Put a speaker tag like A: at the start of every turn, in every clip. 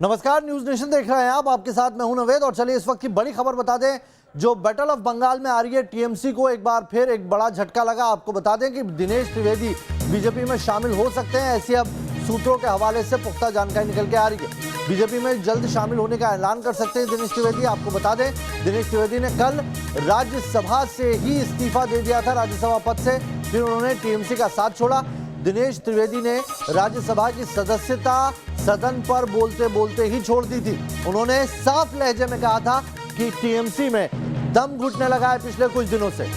A: नमस्कार, news nation देख रहे हैं आप। आपके साथ मैं हूं नवेद और चलिए इस वक्त की बड़ी खबर बता दें। जो बैटल ऑफ बंगाल में आ रही है, टीएमसी को एक बार फिर एक बड़ा झटका लगा। आपको बता दें कि दिनेश त्रिवेदी बीजेपी में शामिल हो सकते हैं, ऐसी अब सूत्रों के हवाले से पुख्ता जानकारी निकल के आ रही है। बीजेपी में जल्द शामिल होने का ऐलान कर सकते हैं दिनेश त्रिवेदी। आपको बता दें, दिनेश त्रिवेदी ने कल राज्यसभा से ही इस्तीफा दे दिया था, राज्यसभा पद से। फिर उन्होंने टीएमसी का साथ छोड़ा। दिनेश त्रिवेदी ने राज्यसभा की सदस्यता सदन पर बोलते बोलते ही छोड़ दी थी। उन्होंने साफ लहजे में कहा था कि टीएमसी में दम घुटने लगा है पिछले कुछ दिनों से।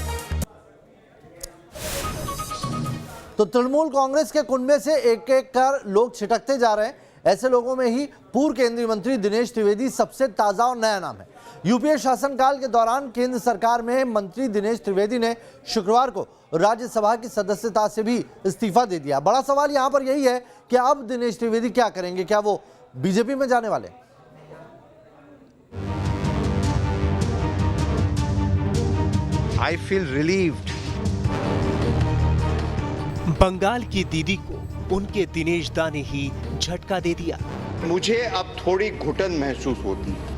A: तो तृणमूल कांग्रेस के कुनबे से एक एक कर लोग छिटकते जा रहे हैं। ऐसे लोगों में ही पूर्व केंद्रीय मंत्री दिनेश त्रिवेदी सबसे ताजा और नया नाम है। यूपीए शासनकाल के दौरान केंद्र सरकार में मंत्री दिनेश त्रिवेदी ने शुक्रवार को राज्यसभा की सदस्यता से भी इस्तीफा दे दिया। बड़ा सवाल यहां पर यही है कि अब दिनेश त्रिवेदी क्या करेंगे? क्या वो बीजेपी में जाने वाले?
B: I feel relieved.
C: बंगाल की दीदी को उनके दिनेश दा ने ही झटका दे दिया।
B: मुझे अब थोड़ी घुटन महसूस होती है।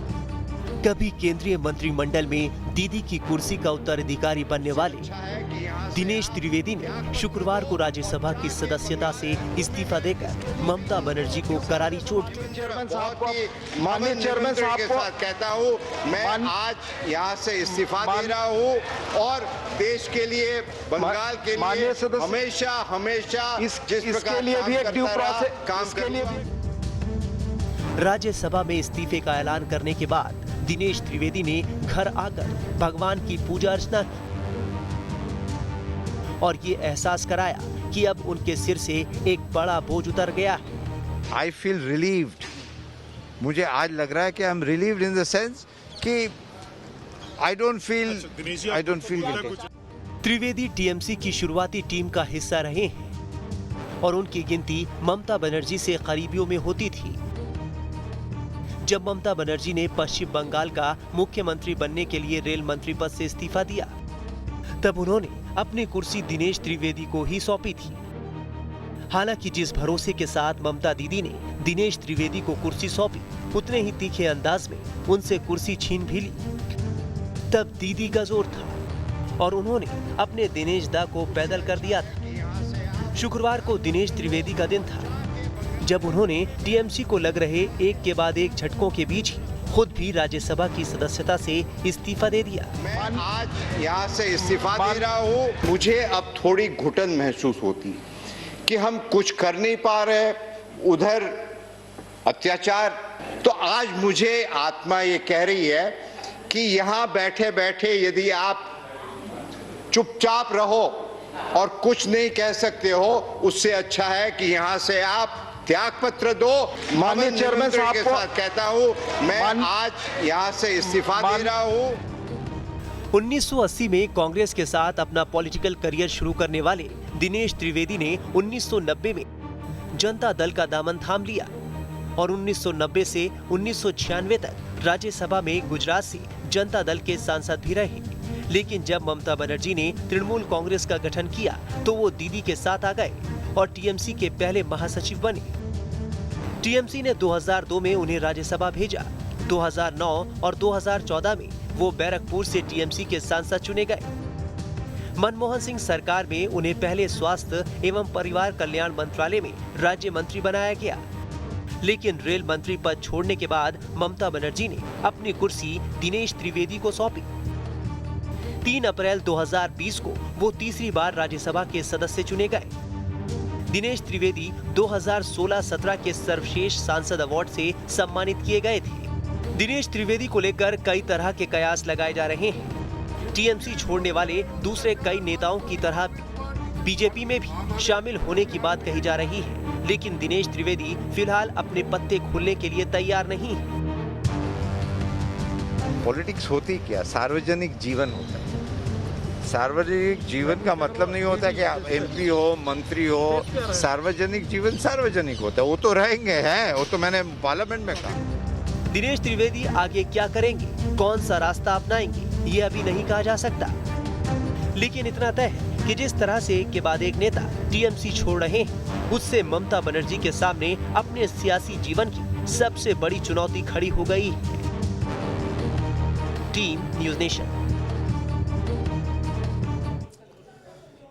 C: कभी केंद्रीय मंत्रिमंडल में दीदी की कुर्सी का उत्तराधिकारी बनने वाले दिनेश त्रिवेदी ने शुक्रवार को राज्यसभा की सदस्यता से इस्तीफा देकर ममता बनर्जी को करारी चोट दी।
B: माननीय चेयरमैन साहब के साथ कहता हूँ, मैं आज यहाँ से इस्तीफा दे रहा हूँ और देश के लिए, बंगाल के लिए हमेशा हमेशा जिस प्रकार लिए भी एक ड्यू प्रोसेस काम करेंगे।
C: राज्यसभा में इस्तीफे का ऐलान करने के बाद दिनेश त्रिवेदी ने घर आकर भगवान की पूजा अर्चना की और ये एहसास कराया कि अब उनके सिर से एक बड़ा बोझ उतर गया है।
B: I feel relieved. मुझे आज लग रहा है कि I'm relieved in the sense कि I don't feel guilty.
C: Trivedi TMC की शुरुआती टीम का हिस्सा रहे हैं और उनकी गिनती ममता बनर्जी से करीबियों में होती थी। जब ममता बनर्जी ने पश्चिम बंगाल का मुख्यमंत्री बनने के लिए रेल मंत्री पद से इस्तीफा दिया, तब उन्होंने अपनी कुर्सी दिनेश त्रिवेदी को ही सौंपी थी। हालांकि जिस भरोसे के साथ ममता दीदी ने दिनेश त्रिवेदी को कुर्सी सौंपी, उतने ही तीखे अंदाज में उनसे कुर्सी छीन भी ली। तब दीदी का जोर था और उन्होंने अपने दिनेश दा को पैदल कर दिया था। शुक्रवार को दिनेश त्रिवेदी का दिन था जब उन्होंने टीएमसी को लग रहे एक के बाद एक झटकों के बीच ही खुद भी राज्यसभा की सदस्यता से इस्तीफा दे दिया।
B: मैं आज यहाँ से इस्तीफा दे रहा हूँ। मुझे अब थोड़ी घुटन महसूस होती है कि हम कुछ कर नहीं पा रहे, उधर अत्याचार। तो आज मुझे आत्मा ये कह रही है कि यहाँ बैठे बैठे यदि आप चुपचाप रहो और कुछ नहीं कह सकते हो, उससे अच्छा है कि यहाँ से आप त्याग पत्र दो। माननीय चेयरमैन साहब के साथ कहता हूँ, मैं आज यहाँ से इस्तीफा दे रहा हूँ।
C: 1980 में कांग्रेस के साथ अपना पॉलिटिकल करियर शुरू करने वाले दिनेश त्रिवेदी ने 1990 में जनता दल का दामन थाम लिया और 1990 से 1996 तक राज्यसभा में गुजरात से जनता दल के सांसद भी रहे। लेकिन जब ममता बनर्जी ने तृणमूल कांग्रेस का गठन किया तो वो दीदी के साथ आ गए और टीएमसी के पहले महासचिव बने। टीएमसी ने 2002 में उन्हें राज्यसभा भेजा। 2009 और 2014 में वो बैरकपुर से टीएमसी के सांसद चुने गए। मनमोहन सिंह सरकार में उन्हें पहले स्वास्थ्य एवं परिवार कल्याण मंत्रालय में राज्य मंत्री बनाया गया। लेकिन रेल मंत्री पद छोड़ने के बाद ममता बनर्जी ने अपनी कुर्सी दिनेश त्रिवेदी को सौंपी। 3 अप्रैल 2020 को वो तीसरी बार राज्यसभा के सदस्य चुने गए। दिनेश त्रिवेदी 2016-17 के सर्वश्रेष्ठ सांसद अवार्ड से सम्मानित किए गए थे। दिनेश त्रिवेदी को लेकर कई तरह के कयास लगाए जा रहे हैं। टीएमसी छोड़ने वाले दूसरे कई नेताओं की तरह बीजेपी में भी शामिल होने की बात कही जा रही है, लेकिन दिनेश त्रिवेदी फिलहाल अपने पत्ते खोलने के लिए तैयार नहीं है।
B: पॉलिटिक्स होती क्या? सार्वजनिक जीवन होता है। सार्वजनिक जीवन का मतलब नहीं होता कि आप एमपी हो, मंत्री हो। सार्वजनिक जीवन सार्वजनिक होता है। वो तो रहेंगे हैं, वो तो मैंने पार्लियामेंट में कहा।
C: दिनेश त्रिवेदी आगे क्या करेंगे, कौन सा रास्ता अपनाएंगे, ये अभी नहीं कहा जा सकता। लेकिन इतना तय है कि जिस तरह से एक के बाद एक नेता टीएमसी छोड़ रहे हैं, उससे ममता बनर्जी के सामने अपने सियासी जीवन की सबसे बड़ी चुनौती खड़ी हो गई है। Team news nation.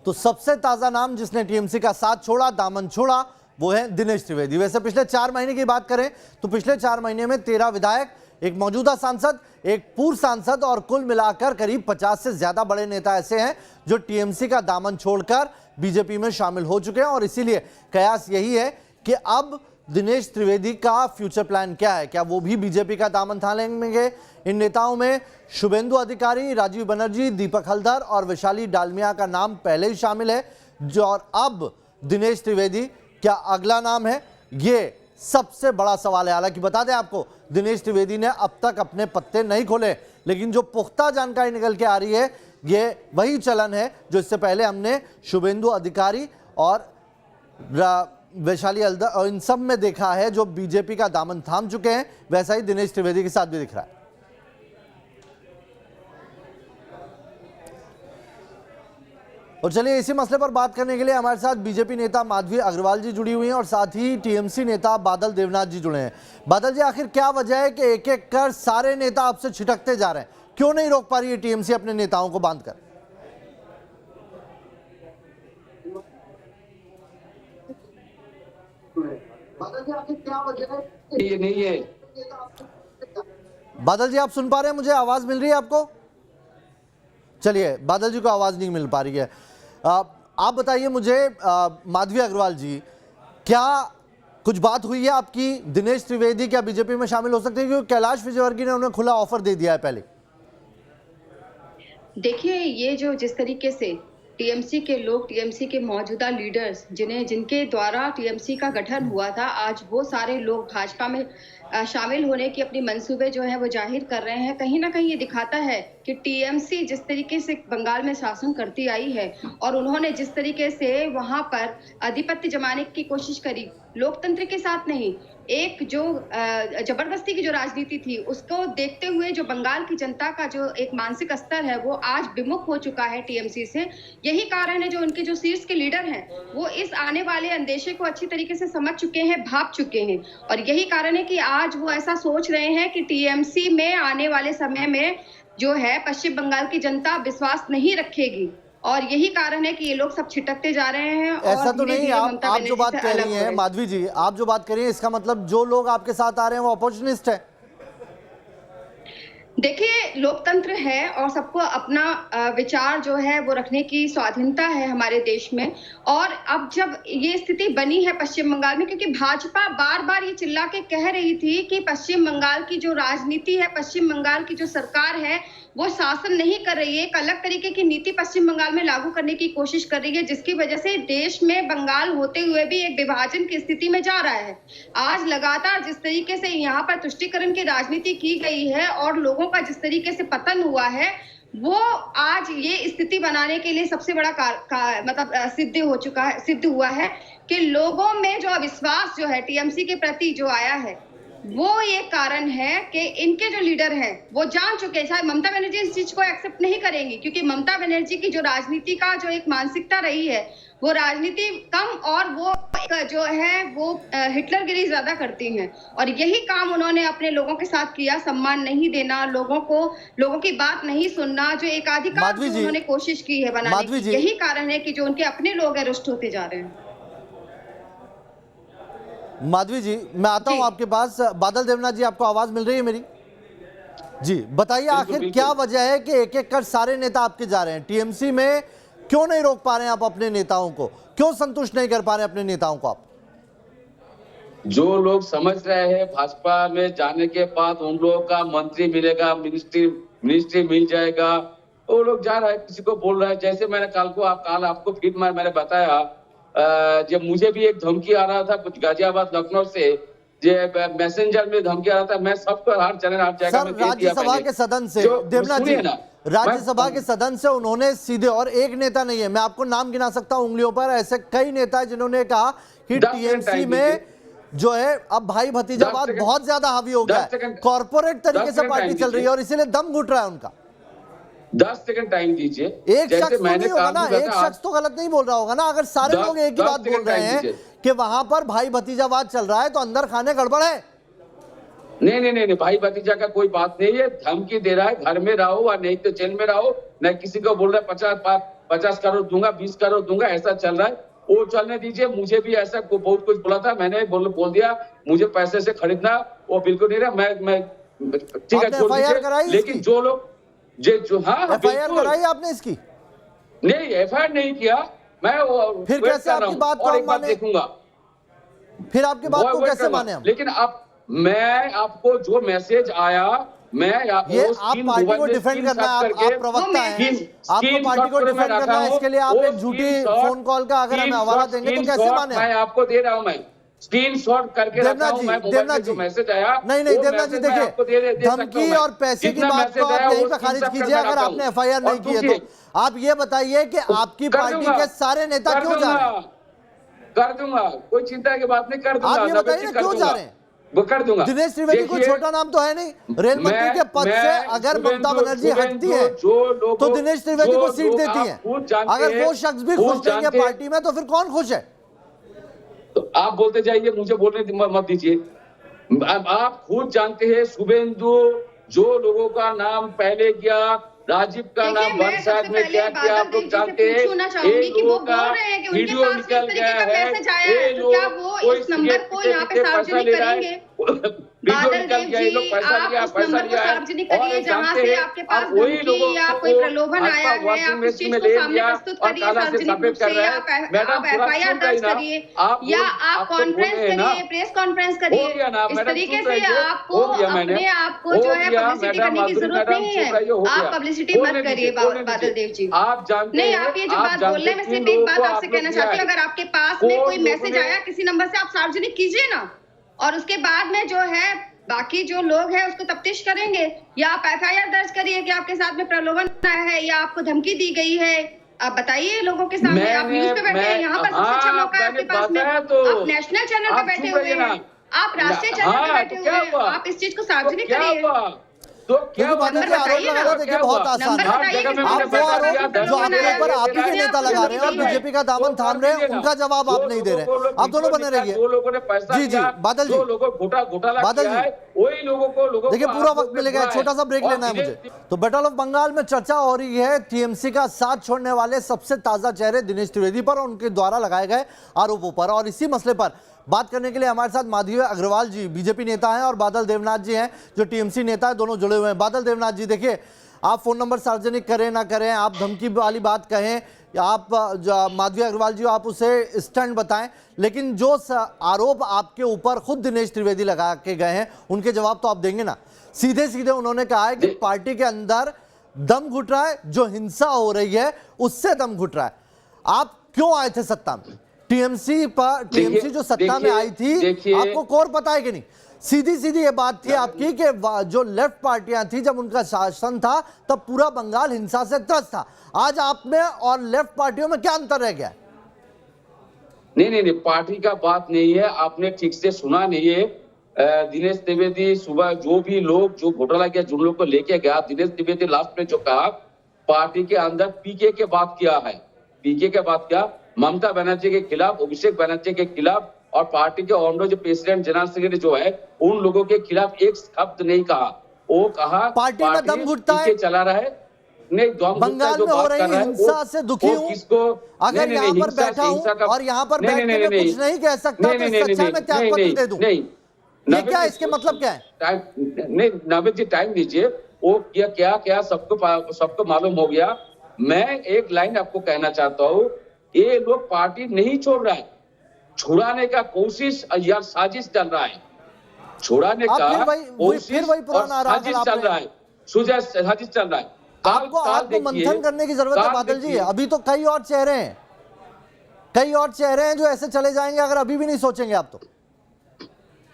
A: तो सबसे ताजा नाम जिसने टीएमसी का साथ छोड़ा, दामन छोड़ा, वो है दिनेश त्रिवेदी। वैसे पिछले 4 महीने की बात करें तो पिछले 4 महीने में 13 विधायक, एक मौजूदा सांसद, एक पूर्व सांसद और कुल मिलाकर करीब 50 से ज्यादा बड़े नेता ऐसे हैं जो टीएमसी का दामन छोड़कर बीजेपी में शामिल हो चुके हैं। और इसीलिए कयास यही है कि अब दिनेश त्रिवेदी का फ्यूचर प्लान क्या है। क्या वो भी बीजेपी का दामन थामेंगे? इन नेताओं में शुभेंदु अधिकारी, राजीव बनर्जी, दीपक हल्दर और वैशाली डालमिया का नाम पहले ही शामिल है। जो और अब दिनेश त्रिवेदी क्या अगला नाम है, ये सबसे बड़ा सवाल है। हालांकि बता दें आपको, दिनेश त्रिवेदी ने अब तक अपने पत्ते नहीं खोले, लेकिन जो पुख्ता जानकारी निकल के आ रही है ये वही चलन है जो इससे पहले हमने शुभेंदु अधिकारी और वैशाली हल्दर और इन सब में देखा है, जो बीजेपी का दामन थाम चुके हैं। वैसा ही दिनेश त्रिवेदी के साथ भी दिख रहा है। और चलिए इसी मसले पर बात करने के लिए हमारे साथ बीजेपी नेता माधवी अग्रवाल जी जुड़ी हुई हैं और साथ ही टीएमसी नेता बादल देवनाथ जी जुड़े हैं। बादल जी, आखिर क्या वजह है कि एक एक कर सारे नेता आपसे छिटकते जा रहे हैं? क्यों नहीं रोक पा रही है टीएमसी अपने नेताओं को बांधकर? बादल जी, आखिर क्या वजह है?
D: ये नहीं है।
A: बादल जी, आप सुन पा रहे हैं मुझे? आवाज मिल रही है आपको? चलिए, बादल जी को आवाज नहीं मिल पा रही है। आप बताइए मुझे माधवी अग्रवाल जी, क्या कुछ बात हुई है आपकी? दिनेश त्रिवेदी क्या बीजेपी में शामिल हो सकते हैं? क्योंकि कैलाश विजयवर्गीय ने उन्हें खुला ऑफर दे दिया है पहले।
E: देखिए, ये जो जिस तरीके से टीएमसी के लोग, टीएमसी के मौजूदा लीडर्स जिनके द्वारा टीएमसी का गठन हुआ था, आज वो सारे लोग भाजपा में शामिल होने की अपनी मंसूबे जो है वो जाहिर कर रहे हैं। कहीं ना कहीं ये दिखाता है कि टीएमसी जिस तरीके से बंगाल में शासन करती आई है और उन्होंने जिस तरीके से वहां पर आधिपत्य जमाने की कोशिश करी, लोकतंत्र के साथ नहीं, एक जो जबरदस्ती की जो राजनीति थी, उसको देखते हुए जो बंगाल की जनता का जो एक मानसिक स्तर है वो आज विमुख हो चुका है टीएमसी से। यही कारण है जो उनके जो शीर्ष के लीडर हैं वो इस आने वाले अंदेशे को अच्छी तरीके से समझ चुके हैं, भाप चुके हैं। और यही कारण है कि आज वो ऐसा सोच रहे हैं कि टीएमसी में आने वाले समय में जो है पश्चिम बंगाल की जनता विश्वास नहीं रखेगी। और यही कारण है कि ये लोग सब छिटकते जा रहे हैं।
A: ऐसा तो नहीं, आप जो बात कह रही हैं माधवी जी, आप जो बात कर रही हैं, इसका मतलब जो लोग आपके साथ आ रहे हैं वो अपॉर्चुनिस्ट है?
E: देखिए, लोकतंत्र है और सबको अपना विचार जो है वो रखने की स्वाधीनता है हमारे देश में। और अब जब ये स्थिति बनी है पश्चिम बंगाल में, क्योंकि भाजपा बार बार ये चिल्ला के कह रही थी कि पश्चिम बंगाल की जो राजनीति है, पश्चिम बंगाल की जो सरकार है वो शासन नहीं कर रही है, एक अलग तरीके की नीति पश्चिम बंगाल में लागू करने की कोशिश कर रही है, जिसकी वजह से देश में बंगाल होते हुए भी एक विभाजन की स्थिति में जा रहा है। आज लगातार जिस तरीके से यहाँ पर तुष्टीकरण की राजनीति की गई है और लोगों का जिस तरीके से पतन हुआ है, वो आज ये स्थिति बनाने के लिए सबसे बड़ा मतलब सिद्ध हुआ है कि लोगों में जो अविश्वास जो है टीएमसी के प्रति जो आया है, वो ये कारण है कि इनके जो लीडर हैं वो जान चुके हैं। शायद ममता बनर्जी इस चीज को एक्सेप्ट नहीं करेंगी, क्योंकि ममता बनर्जी की जो राजनीति का जो एक मानसिकता रही है वो राजनीति कम और वो जो है वो हिटलरगिरी ज्यादा करती हैं। और यही काम उन्होंने अपने लोगों के साथ किया, सम्मान नहीं देना, लोगों की बात नहीं सुनना, जो एकाधिकार उन्होंने कोशिश की है बनाने की। यही कारण है कि जो उनके अपने लोग हैं रुष्ट होते जा रहे हैं।
A: माधवी जी, मैं आता हूं आपके पास। बादल देवनाथ जी, आपको आवाज मिल रही है मेरी? जी बताइए, आखिर क्या वजह है कि एक एक कर सारे नेता आपके जा रहे हैं? टीएमसी में क्यों नहीं रोक पा रहे हैं आप अपने नेताओं को? क्यों संतुष्ट नहीं कर पा रहे हैं अपने नेताओं को आप?
D: जो लोग समझ रहे हैं भाजपा में जाने के बाद उन लोगों का मंत्री मिलेगा, मिनिस्ट्री मिल जाएगा, वो लोग जा रहा है, किसी को बोल रहा है। जैसे मैंने काल आपको फिर मैंने बताया, जब मुझे भी एक धमकी आ रहा था कुछ गाजियाबाद लखनऊ से, मैसेंजर में धमकी आ रहा था, मैं सबको हर चैनल हर जगह में
A: राज्यसभा के सदन से देवनाथ जी, राज्यसभा के सदन से उन्होंने सीधे, और एक नेता नहीं है, मैं आपको नाम गिना सकता हूं उंगलियों पर, ऐसे कई नेता है जिन्होंने कहा कि टीएमसी में जो है अब भाई भतीजावाद बहुत ज्यादा हावी हो गया है, कॉर्पोरेट तरीके से पार्टी चल रही है और इसीलिए दम घुट रहा है उनका।
D: 10 सेकंड टाइम दीजिए।
A: एक शख्स तो नहीं होगा ना, एक शख्स तो गलत नहीं बोल रहा होगा ना। अगर सारे लोग एक ही बात बोल रहे हैं कि वहां पर भाई भतीजावाद चल रहा है तो अंदर खाने गड़बड़ है।
D: नहीं, भाई भतीजा का कोई बात नहीं है। धमकी दे रहा है, घर में रहो और नहीं तो जेल में रहो। नहीं किसी को बोल रहा है 50 करोड़ दूंगा, 20 करोड़ दूंगा, ऐसा चल रहा है। वो चलने दीजिए। मुझे भी ऐसा बहुत कुछ बोला था, मैंने बोल दिया मुझे पैसे से खरीदना वो बिल्कुल नहीं रहा। मैं ठीक है छोड़ दीजिए। लेकिन जो लोग जो हाँ
A: एफआईआर कराई आपने इसकी?
D: नहीं, एफआईआर नहीं किया मैं।
A: फिर कैसे आपकी बात को हम माने?
D: देखूंगा
A: फिर आपकी बात को कैसे माने हम?
D: लेकिन अब मैं आपको जो मैसेज आया, मैं
A: ये आप पार्टी को डिफेंड करना है, आप प्रवक्ता हैं, आपको पार्टी को डिफेंड करना है, इसके लिए आप एक झूठी फोन कॉल का अगर हमें हवाला देंगे तो कैसे माने?
D: मैं आपको दे रहा हूं, मैं स्क्रीनशॉट करके रखा हूं, मैं मोबाइल में जो मैसेज आया।
A: नहीं देवनाथ जी देखिए, धमकी और पैसे की बात को आप यहीं पे खारिज कीजिए अगर आपने एफआईआर नहीं की है तो। आप ये बताइए कि आपकी पार्टी के सारे नेता क्यों जा रहे हैं?
D: कर दूंगा, कोई चिंता की बात नहीं, कर दूंगा।
A: आप ये बताइए क्यों जा रहे हैं?
D: वो कर दूंगा।
A: दिनेश त्रिवेदी कोई छोटा नाम तो है नहीं। रेल मंत्री के पद से अगर ममता बनर्जी हटती है तो दिनेश त्रिवेदी को सीट देती है। अगर वो शख्स भी खुश नहीं है पार्टी में तो फिर कौन खुश है?
D: तो आप बोलते जाइए, मुझे बोलने मत दीजिए। आप खुद जानते हैं शुभेंदु जो लोगों का नाम पहले किया, राजीव का नाम वंशाग में क्या किया, आप लोग जानते हैं। ये लोगों का वीडियो निकल गया है, ये लोग इस नंबर को यहाँ पे सार्वजनिक करेंगे।
E: बादल देव जी, आप उस नंबर को सार्वजनिक करिए जहां से आपके पास धमकी या कोई प्रलोभन आया है, आप उस चीज को सामने प्रस्तुत करिए सार्वजनिक रूप से, या आप एफआईआर दर्ज करिए या आप कॉन्फ्रेंस करिए, प्रेस कॉन्फ्रेंस करिए। इस तरीके से आपको अपने आप को जो है पब्लिसिटी करने की जरूरत नहीं है। आप पब्लिसिटी मत करिए बादल देव जी।
D: आप जानते
E: नहीं, आप ये जो बात बोल रहे हैं, मैं सिर्फ एक बात आपसे कहना चाहती हूँ, अगर आपके पास में कोई मैसेज आया किसी नंबर से, आप सार्वजनिक कीजिए ना, और उसके बाद में जो है बाकी जो लोग हैं उसको तफ्तीश करेंगे, या आप एफआईआर दर्ज करिए कि आपके साथ में प्रलोभन आया है या आपको धमकी दी गई है। आप बताइए लोगों के सामने। आप न्यूज पे बैठे हैं, यहाँ पर सबसे अच्छा मौका है आपके पास में। आप नेशनल चैनल पे बैठे हुए हैं, आप राष्ट्रीय चैनल पे बैठे हुए हैं, आप इस चीज को सार्वजनिक करिए।
D: तो क्या
A: बादल जी आरोप लगा रहे, देखिए बहुत आसान है। आप वो आरोप जो आपके ऊपर आप ही के नेता लगा रहे हैं और बीजेपी का दामन थाम रहे हैं, उनका जवाब आप नहीं दे रहे। आप दोनों बने रहिए। जी बादल जी, बादल जी
D: वही लोगों को
A: देखिए पूरा वक्त मिलेगा, छोटा सा ब्रेक लेना है मुझे। तो बैटल ऑफ बंगाल में चर्चा हो रही है टीएमसी का साथ छोड़ने वाले सबसे ताजा चेहरे दिनेश त्रिवेदी पर और उनके द्वारा लगाए गए आरोपों पर। और इसी मसले पर बात करने के लिए हमारे साथ माधवी अग्रवाल जी बीजेपी नेता हैं और बादल देवनाथ जी हैं जो टीएमसी नेता है, दोनों जुड़े हुए हैं। बादल देवनाथ जी देखिए, आप फोन नंबर सार्वजनिक करें ना करें, आप धमकी वाली बात कहें, आप माधवी अग्रवाल जी आप उसे स्टैंड बताएं, लेकिन जो आरोप आपके ऊपर खुद दिनेश त्रिवेदी लगा के गए हैं उनके जवाब तो आप देंगे ना। सीधे सीधे उन्होंने कहा है कि पार्टी के अंदर दम घुट रहा है, जो हिंसा हो रही है उससे दम घुट रहा है। आप क्यों आए थे सत्ता में? टीएमसी जो सत्ता में आई थी, आपको कोर पता है कि नहीं? सीधी सीधी ये बात थी आपकी कि जो लेफ्ट पार्टियां थी जब उनका शासन था तब पूरा बंगाल हिंसा से त्रस्त था। आज आप में और लेफ्ट पार्टियों में क्या अंतर रह गया?
D: नहीं, पार्टी का बात नहीं है, आपने ठीक से सुना नहीं है। दिनेश त्रिवेदी सुबह जो भी लोग जो घोटाला किया, जिन लोग को लेके गया, दिनेश त्रिवेदी लास्ट में जो कहा पार्टी के अंदर पीके के बात किया है, पीके के बात किया ममता बनर्जी के खिलाफ, अभिषेक बनर्जी के खिलाफ और पार्टी के ऑनरो जो प्रेसिडेंट जनरल सेक्रेटरी जो है उन लोगों के खिलाफ एक शब्द नहीं कहा। वो कहा
A: पार्टी में दम घुटता है,
D: चला रहा है। नहीं,
A: बंगाल में हो रही हिंसा से दुखी हूं।
D: किसको
A: अगर यहाँ पर बैठा हूं और यहाँ पर बैठ के मैं कुछ नहीं कह सकता तो सच्चाई में त्यागपत्र दे दूं। ये क्या, इसके मतलब क्या है?
D: नहीं नाविद जी टाइम दीजिए, वो क्या सबको मालूम हो गया। मैं एक लाइन आपको कहना चाहता हूँ, ये लोग पार्टी नहीं छोड़ रहा है, छुड़ाने का कोशिश या साजिश चल रहा है, छुड़ाने का कोशिश और साजिश चल रहा है, साजिश चल रहा है।
A: आपको मंथन करने की जरूरत है बादल जी। अभी तो कई और चेहरे हैं जो ऐसे चले जाएंगे अगर अभी भी नहीं सोचेंगे आप तो।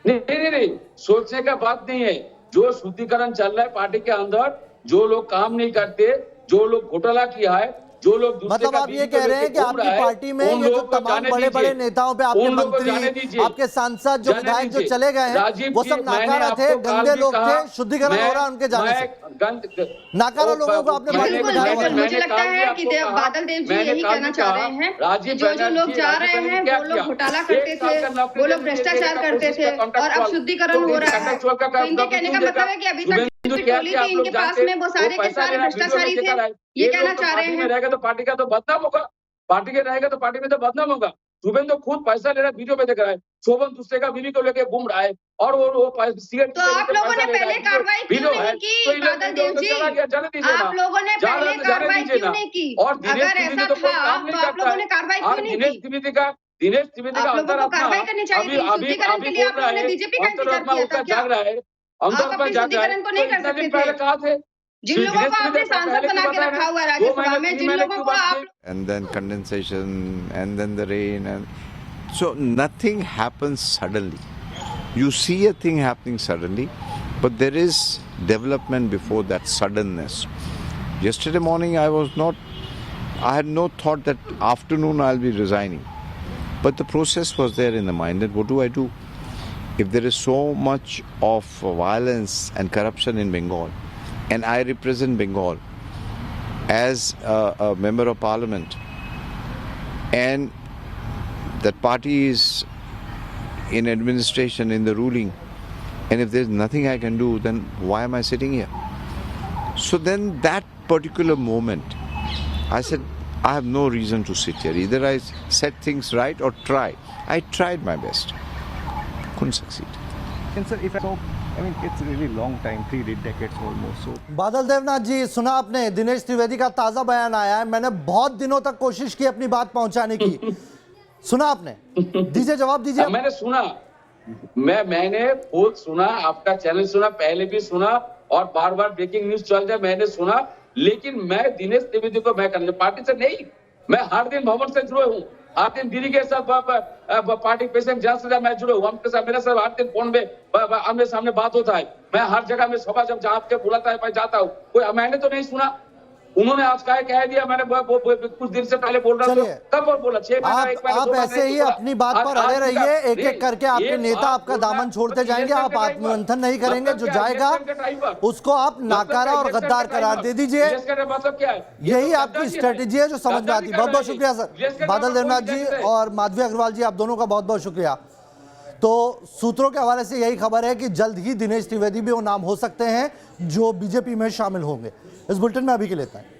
D: नहीं, सोचने का बात नहीं है। जो शुद्धिकरण चल रहा है पार्टी के अंदर, जो लोग काम नहीं करते, जो लोग घोटाला किया है, जो लोग दूसरे
A: मतलब
D: का
A: आप ये
D: बीवी को
A: कह रहे हैं
D: लेके
A: कि
D: घूम
A: आपकी
D: रहा है,
A: पार्टी में
D: उन
A: ये जो
D: लोगों को
A: तमाम
D: जाने
A: बड़े बड़े
D: दीजिए।
A: नेताओं पे, आपके
D: उन लोगों को जाने
A: मंत्री,
D: दीजिए।
A: आपके सांसद, जो
D: जाने
A: विधायक जो
D: दीजिए।
A: चले गए हैं,
D: राजीव
A: वो
D: जी,
A: सब
D: मैंने
A: नाकारा थे,
D: आपको कल
A: गंदे
D: भी
A: लोग
D: कहा,
A: थे, शुद्धिकरण हो रहा है उनके जाने से। नाकारा लोगों को आपने पार्टी में
E: बिल्कुल
A: बिठाया हुआ
E: बिल्कुल,
A: है।
E: मुझे लगता है कि बादल देव जी यही कहना चाह रहे हैं कि जो लोग जा रहे हैं वो लोग घोटाला करते थे, वो लोग भ्रष्टाचार करते थे, और अब शुद्धिकरण हो रहा है। तो इनके कहने का मतलब है कि अभी तक जितनी टोली थी इनके पास में, वो सारे के सारे भ्रष्टाचारी थे, ये कहना चाह रहे हैं।
D: रहेगा तो पार्टी का तो बदनाम होगा, पार्टी के रहेगा तो पार्टी में तो बदनाम होगा। शुभेंदु तो खुद पैसा ले रहा है, वीडियो पे दिख रहा है, शोभन दूसरे का बीवी को लेके घूम रहा है, और वो सिगरेट।
E: तो आप लोगों ने पहले कार्रवाई क्यों नहीं की बादल देव जी? आप लोगों ने पहले कार्रवाई क्यों नहीं की? अगर ऐसा था तो आप लोगों ने कार्रवाई क्यों नहीं की?
D: दिनेश त्रिवेदी का
E: आप लोगों को कार्रवाई करनी चाहिए थी। शुद्धिकरण के लिए आप लोगों ने बीजेपी का इंतजार किया था क्या? आप अपने शुद्धिकरण को नहीं कर सकते थे?
D: कहा थे
E: जिन लोगों को आपने सांसद बना के रखा हुआ है राज्यसभा में, जिन लोगों को आप
B: and then condensation and then the rain, and so nothing happens suddenly. You see a thing happening suddenly, but there is development before that suddenness. Yesterday morning I had no thought that afternoon I'll be resigning, but the process was there in the mind, and what do? If there is so much of violence and corruption in Bengal, and I represent Bengal as a member of parliament, and that party is in administration, in the ruling, and if there's nothing I can do, then why am I sitting here? So then that particular moment, I said, I have no reason to sit here. Either I set things right or try. I tried my best. Couldn't succeed.
F: And sir, if so, I mean, it's a really long time, 3 decades almost. So
A: बादल देवनाथ जी, सुना आपने, दिनेश त्रिवेदी का ताजा बयान आया है। मैंने बहुत दिनों तक कोशिश की अपनी बात पहुंचाने की। सुना आपने? दीजिए जवाब दीजिए।
D: मैंने सुना, मैंने खुद सुना, आपका चैनल सुना, पहले भी सुना, और बार बार ब्रेकिंग न्यूज चल जाए मैंने सुना, लेकिन मैं दिनेश त्रिवेदी को मैं करने पार्टी से नहीं, मैं हर दिन भवन से जुड़े हूँ, हर दिन दिल्ली के साथ पार्टी प्रेसिडेंट जनरल से मैं जुड़े हूँ, उनके साथ मेरे साथ हर दिन फोन में आमने सामने बात होता है। मैं हर जगह में सभा जब जहाँ पे बुलाता है मैं जाता हूँ, कोई मैंने तो नहीं सुना। उन्होंने आज कह दिया, मैंने कुछ दिन से पहले बोल रहा था, कब बोला 6 महीना 1 महीना,
A: आप ऐसे ही अपनी बात पर अड़े रहिए, एक एक करके आपके नेता आपका दामन छोड़ते जाएंगे, आप आत्ममंथन नहीं करेंगे, जो जाएगा उसको आप नाकारा और गद्दार करार दे दीजिए। यही आपकी स्ट्रेटेजी है जो समझ में आती है। बहुत बहुत शुक्रिया सर, बादल देवनाथ जी और माधवी अग्रवाल जी, आप दोनों का बहुत बहुत शुक्रिया। तो सूत्रों के हवाले से यही खबर है कि जल्द ही दिनेश त्रिवेदी भी वो नाम हो सकते हैं जो बीजेपी में शामिल होंगे। इस बुलेटिन में अभी के लिए इतना है।